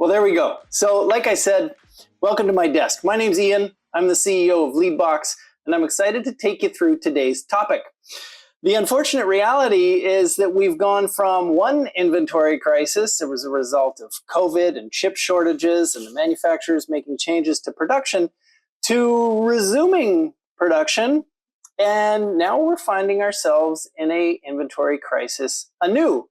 Well, there we go. So like I said, welcome to my desk. My name's Ian. I'm the CEO of Leadbox, and I'm excited to take you through today's topic. The unfortunate reality is that we've gone from one inventory crisis, it was a result of COVID and chip shortages and the manufacturers making changes to production, to resuming production, and now we're finding ourselves in an inventory crisis anew.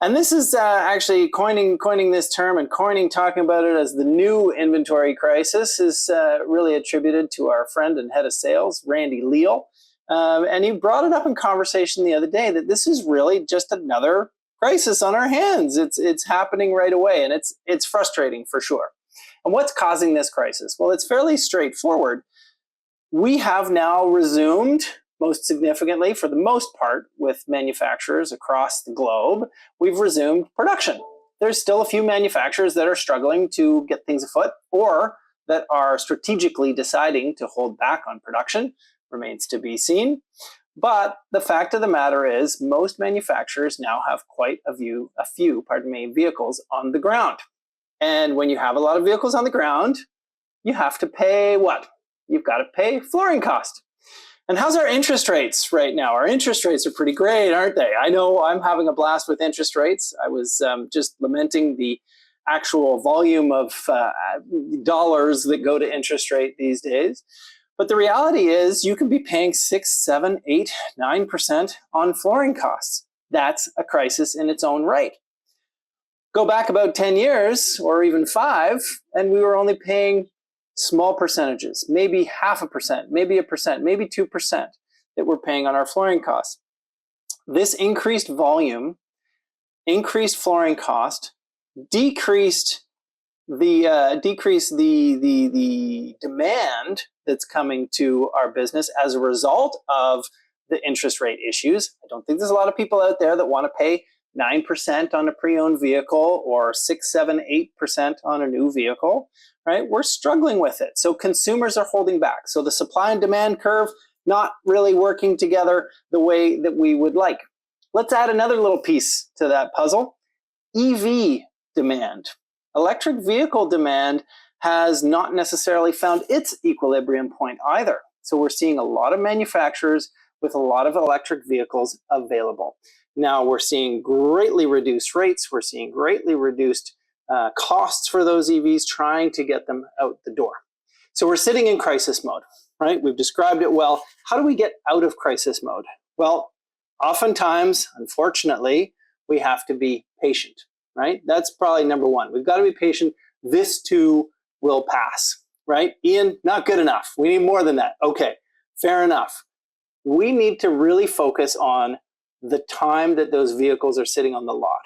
And this is actually coining this term and talking about it as the new inventory crisis is really attributed to our friend and head of sales, Randy Leal. And he brought it up in conversation the other day that this is really just another crisis on our hands. It's happening right away, and it's frustrating for sure. And what's causing this crisis? Well, it's fairly straightforward. We have now resumed, most significantly for the most part, with manufacturers across the globe, we've resumed production. There's still a few manufacturers that are struggling to get things afoot or that are strategically deciding to hold back on production. Remains to be seen. But the fact of the matter is most manufacturers now have quite a few vehicles on the ground. And when you have a lot of vehicles on the ground, you have to pay what? You've got to pay flooring cost. And how's our interest rates right now? Our interest rates are pretty great, aren't they? I know I'm having a blast with interest rates. I was just lamenting the actual volume of dollars that go to interest rate these days. But the reality is you can be paying 6, 7, 8, 9% on flooring costs. That's a crisis in its own right. Go back about 10 years or even 5, and we were only paying small percentages, maybe 0.5%, maybe 1%, maybe 2% that we're paying on our flooring costs. This increased volume, increased flooring cost, decreased the demand that's coming to our business as a result of the interest rate issues. I don't think there's a lot of people out there that want to pay 9% on a pre-owned vehicle or 6, 7, 8% on a new vehicle, right? We're struggling with it. So consumers are holding back. So the supply and demand curve not really working together the way that we would like. Let's add another little piece to that puzzle. EV demand. Electric vehicle demand has not necessarily found its equilibrium point either. So we're seeing a lot of manufacturers with a lot of electric vehicles available. Now we're seeing greatly reduced rates. We're seeing greatly reduced costs for those EVs, trying to get them out the door. So we're sitting in crisis mode, right? We've described it well. How do we get out of crisis mode? Well, oftentimes, unfortunately, we have to be patient. Right? That's probably number one. We've got to be patient. This too will pass, right? Ian, not good enough. We need more than that. Okay, fair enough. We need to really focus on the time that those vehicles are sitting on the lot,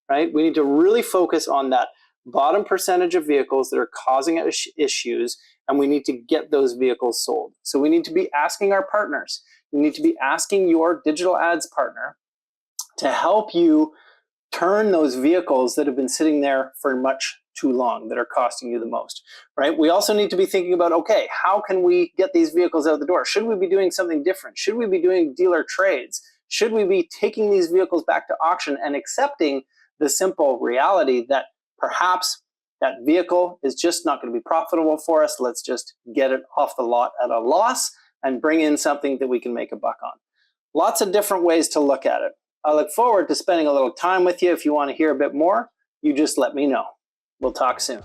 right? We need to really focus on that bottom percentage of vehicles that are causing issues, and we need to get those vehicles sold. So we need to be asking our partners. We need to be asking your digital ads partner to help you turn those vehicles that have been sitting there for much too long, that are costing you the most, right? We also need to be thinking about, okay, how can we get these vehicles out the door? Should we be doing something different? Should we be doing dealer trades? Should we be taking these vehicles back to auction and accepting the simple reality that perhaps that vehicle is just not going to be profitable for us? Let's just get it off the lot at a loss and bring in something that we can make a buck on. Lots of different ways to look at it. I look forward to spending a little time with you. If you want to hear a bit more, you just let me know. We'll talk soon.